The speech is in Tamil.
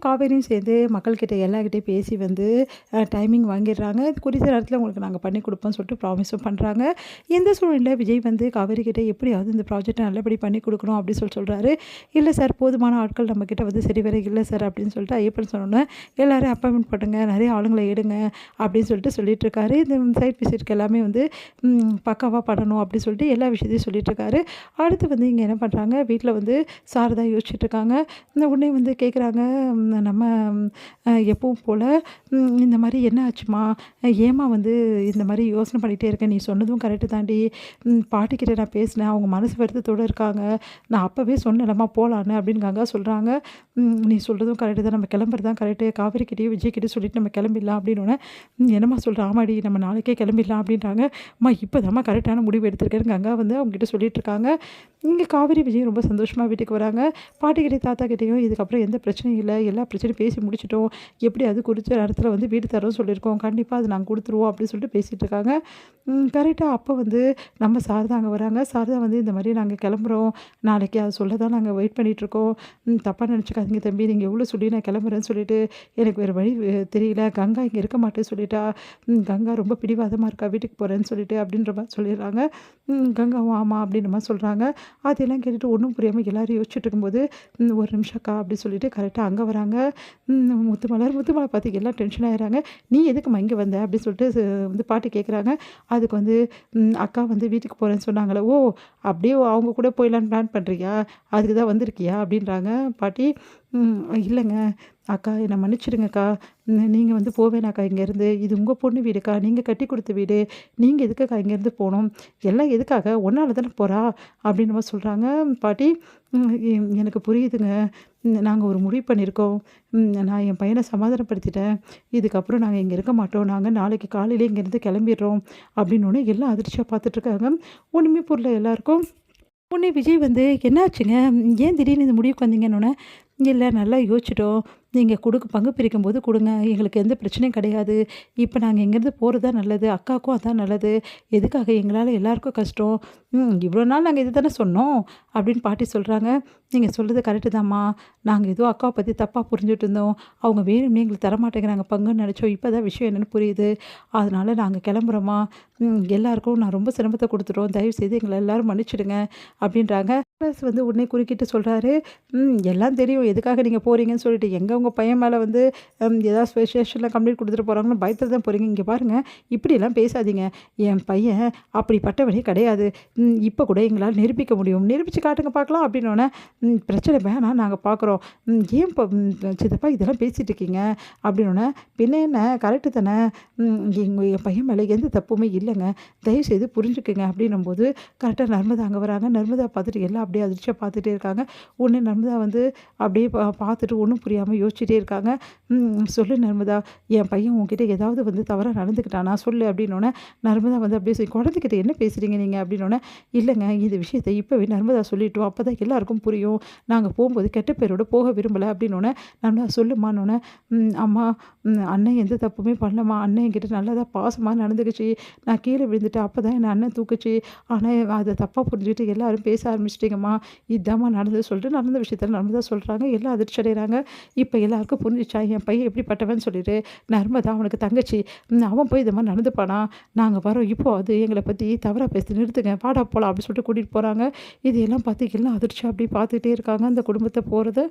காவேரியும் சேர்ந்து மக்கள்கிட்ட எல்லார்கிட்டயும் பேசி வந்து டைமிங் வாங்கிடுறாங்க. இது குறித்த நேரத்தில உங்களுக்கு நாங்கள் பண்ணி கொடுப்போம்னு சொல்லிட்டு ப்ராமிஸும் பண்ணுறாங்க. இந்த சூழ்நிலையில விஜய் வந்து காவேரி கிட்ட எப்படியாவது இந்த ப்ராஜெக்ட்டை நல்லபடி பண்ணி கொடுக்கணும் அப்படின்னு சொல்றாரு. இல்லை சார், போதுமான ஆட்கள் நம்மக்கிட்ட வந்து சரி வர இல்லை சார் அப்படின்னு சொல்லிட்டு ஐயப்பன் சொன்னோன்னே, எல்லாரும் அப்பாயின்மெண்ட் பண்ணுங்க, நிறைய ஆளுங்களை எடுங்க அப்படின்னு சொல்லிட்டு இருக்காரு. இந்த சைட் விசிட்க்கு எல்லாமே வந்து பக்காவாக பண்ணணும் அப்படின்னு சொல்லிட்டு எல்லா விஷயத்தையும் சொல்லிட்டு இருக்காரு. அடுத்து வந்து இங்கே என்ன பண்ணுறாங்க, வீட்டில் வந்து சாரதா யோசிச்சுட்டு இருக்காங்க. இந்த உடனே வந்து கேட்குறாங்க, நம்ம எப்பவும் போல் இந்த மாதிரி என்ன ஆச்சுமா, ஏம்மா வந்து இந்த மாதிரி யோசனை பண்ணிகிட்டே இருக்கேன், நீ சொன்னதும் கரெக்டு தாண்டி, பாட்டிக்கிட்ட நான் பேசினேன், அவங்க மனசு வருத்தத்தோடு இருக்காங்க, நான் அப்போவே சொன்னேன்லம்மா போகலான்னு அப்படின்னு கங்கா சொல்கிறாங்க. நீ சொல்கிறதும் கரெக்டு தான், நம்ம கிளம்புறது தான் கரெக்டு, காவேரிக்கிட்டேயும் விஜய்கிட்டே சொல்லிட்டு நம்ம கிளம்பிடலாம் அப்படின்னோடனே, என்னம்மா சொல்கிறேன், ஆமாடி நம்ம நாளைக்கே கிளம்பிடலாம் அப்படின்றாங்க. அம்மா இப்போ தாம்மா கரெக்டான முடிவு எடுத்திருக்கேன்னு கங்கா வந்து அவங்ககிட்ட சொல்லிட்டு இருக்காங்க. இங்கே காவேரி விஜய் ரொம்ப சந்தோஷமாக வீட்டுக்கு வராங்க. பாட்டிக்கிட்டே தாத்தா கிட்டேயும் இதுக்கப்புறம் எந்த பிரச்சனையும் இல்லை, எல்லா பிரச்சனையும் பேசி முடிச்சிட்டோம், எப்படி அது குறித்த இடத்துல வந்து வீடு தரோன்னு சொல்லியிருக்கோம், கண்டிப்பாக அது நாங்கள் கொடுத்துருவோம் அப்படின்னு சொல்லிட்டு பேசிகிட்டு இருக்காங்க. கரெக்டாக அப்போ வந்து நம்ம சாரதா அங்கே வராங்க. சாரதா வந்து இந்த மாதிரி நாங்கள் கிளம்புறோம், நாளைக்கு அதை சொல்ல தான் நாங்கள் வெயிட் பண்ணிகிட்ருக்கோம், தப்பாக நினச்சிக்காதீங்க தம்பி, நீங்கள் எவ்வளோ சொல்லி நான் கிளம்புறேன்னு சொல்லிட்டு எனக்கு வேறு வழி தெரியல, கங்கா இங்கே இருக்க மாட்டேன்னு சொல்லிட்டா, கங்கா ரொம்ப பிடிவாதமாக இருக்கா, வீட்டுக்கு போகிறேன்னு சொல்லிட்டு அப்படின்ற மாதிரி சொல்லிடுறாங்க. கங்காவும் ஆமாம் அப்படின்ற மாதிரி சொல்கிறாங்க. அதெல்லாம் கேட்டுட்டு ஒன்றும் புரியாமல் எல்லோரும் யோசிச்சுட்டு இருக்கும்போது, ஒரு நிமிஷம்க்கா அப்படி சொல்லிட்டு கரெக்டாக அங்கே வராங்க. முத்துமலர் பார்த்து எல்லாம் டென்ஷன் ஆகிறாங்க. நீ எதுக்கும்மா இங்கே வந்த அப்படின்னு சொல்லிட்டு வந்து பாட்டி கேட்குறாங்க. அதுக்கு வந்து அக்கா வந்து வீட்டுக்கு போகிறேன்னு சொன்னாங்களே, ஓ அப்படியே அவங்க கூட போயிடலான்னு பிளான் பண்ணுறியா, அதுக்கு தான் வந்திருக்கியா அப்படின்றாங்க பாட்டி. இல்லைங்க அக்கா, என்னை மன்னிச்சிடுங்கக்கா, நீங்கள் வந்து போவேனாக்கா இங்கேருந்து, இது உங்கள் பொண்ணு வீடுக்கா, நீங்கள் கட்டி கொடுத்த வீடு, நீங்கள் எதுக்குக்கா இங்கேருந்து போகணும், எல்லாம் எதுக்காக, ஒன்றால் தானே போகிறா அப்படின்னு மாதிரி சொல்கிறாங்க பாட்டி. எனக்கு புரியுதுங்க, நாங்கள் ஒரு முடிவு பண்ணியிருக்கோம், நான் என் பையனை சமாதானப்படுத்திட்டேன், இதுக்கப்புறம் நாங்கள் இங்கே இருக்க மாட்டோம், நாங்கள் நாளைக்கு காலையிலே இங்கேருந்து கிளம்பிடுறோம் அப்படின்னோடனே எல்லாம் அதிர்ச்சியாக பார்த்துட்ருக்காங்க. ஒன்றுமே புரியல எல்லாருக்கும். உடனே விஜய் வந்து என்னாச்சுங்க, ஏன் திடீர்னு இந்த முடிவுக்கு வந்தீங்கன்னொன்னே, இல்லை நல்லா யோசிச்சிட்டோம், நீங்கள் பங்கு பிரிக்கும்போது கொடுங்க, எங்களுக்கு எந்த பிரச்சனையும் கிடையாது, இப்போ நாங்கள் இங்கேருந்து போகிறது தான் நல்லது, அக்காவுக்கும் அதான் நல்லது, எதுக்காக எங்களால் எல்லாருக்கும் கஷ்டம், இவ்வளோ நாள் நாங்கள் இது தானே சொன்னோம் அப்படின்னு பாட்டி சொல்கிறாங்க. நீங்கள் சொல்கிறது கரெக்டு தாம்மா, நாங்கள் ஏதோ அக்காவை பற்றி தப்பாக புரிஞ்சுட்டு இருந்தோம், அவங்க வேணும்னே எங்களுக்கு தரமாட்டேங்கிறாங்க பங்குன்னு நினச்சோம், இப்போ தான் விஷயம் என்னென்னு புரியுது, அதனால் நாங்கள் கிளம்புறோம்மா, எல்லாருக்கும் நான் ரொம்ப சிரமத்தை கொடுத்துட்டோம், தயவுசெய்து எங்களை எல்லோரும் மன்னிச்சிடுங்க அப்படின்றாங்க. ப்ளஸ் வந்து உடனே குறுக்கிட்டு சொல்கிறாரு, எல்லாம் தெரியும் எதுக்காக நீங்கள் போகிறீங்கன்னு சொல்லிட்டு, எங்கே உங்கள் பையன் மேலே வந்து ஏதாவது ஸ்பெஷலில் கம்ப்ளைண்ட் கொடுத்துட்டு போகிறாங்கன்னு பயத்தில் தான் போகிறீங்க, இங்கே பாருங்கள் இப்படியெல்லாம் பேசாதீங்க, என் பையன் அப்படிப்பட்டவனே கிடையாது, இப்போ கூட எங்களால் நிரூபிக்க முடியும், நிரூபித்து காட்டுங்க பார்க்கலாம் அப்படின்னோடனே, பிரச்சனை வேணாம் நாங்கள் பார்க்குறோம், ஏன் இப்போ சித்தப்பா இதெல்லாம் பேசிகிட்டு இருக்கீங்க அப்படின்னோடனே, பின்ன என்ன கரெக்டு தானே, என் பையன் மேலே எந்த தப்புமே இல்லைங்க, தயவுசெய்து புரிஞ்சுக்குங்க அப்படின்னும்போது கரெக்டாக நர்மதா அங்கே வராங்க. நர்மதா பார்த்துட்டு எல்லாம் அப்படியே அதிர்ச்சியாக பார்த்துட்டே இருக்காங்க. ஒன்று நர்மதா வந்து அப்படியே பார்த்துட்டு ஒன்றும் புரியாமல் யோசிச்சுட்டே இருக்காங்க. சொல்லு நர்மதா, என் பையன் உங்ககிட்ட ஏதாவது வந்து தவறாக நடந்துக்கிட்டானா சொல்லு அப்படின்னோடனே, நர்மதா வந்து அப்படியே குழந்தைகிட்ட என்ன பேசுகிறீங்க நீங்கள் அப்படின்னோடனே, இல்லைங்க இந்த விஷயத்தை இப்போவே நர்மதா சொல்லிட்டோம், அப்போ தான் எல்லாருக்கும் புரியும், நாங்கள் போகும்போது கெட்ட பேரோடு போக விரும்பலை அப்படின்னோடனே, நர்மதா சொல்லுமான்னொன்னே, அம்மா அண்ணன் எந்த தப்புமே பண்ணலம்மா, அண்ணன் என்கிட்ட நல்லதாக பாசமாக நடந்துக்குச்சு, நான் கீழே விழுந்துட்டேன், அப்போ தான் என்னை அண்ணன் தூக்குச்சு, ஆனால் அதை தப்பாக புரிஞ்சுக்கிட்டு எல்லாரும் பேச ஆரம்பிச்சிட்டிங்கம்மா, இதுதாம்மா நடந்தது சொல்லிட்டு நடந்த விஷயத்தில் நர்மதா சொல்கிறாங்க. எல்லாம் அதிர்ச்சி அடைகிறாங்க. இப்போ எல்லாருக்கும் புரிஞ்சிச்சா என் பையன் எப்படிப்பட்டவன்னு சொல்லிட்டு, நர்மதா அவனுக்கு தங்கச்சி, அவன் போய் இந்த மாதிரி நடந்துப்பானா, நாங்கள் வரோம், இப்போ அது எங்களை பற்றி தவறாக பேசி நிறுத்துங்க, வாடா போகலாம் அப்படின்னு சொல்லிட்டு கூட்டிகிட்டு போகிறாங்க. இதையெல்லாம் பார்த்து எல்லாம் அதிர்ச்சி அப்படி பார்த்துக்கிட்டே இருக்காங்க அந்த குடும்பத்தை போகிறத.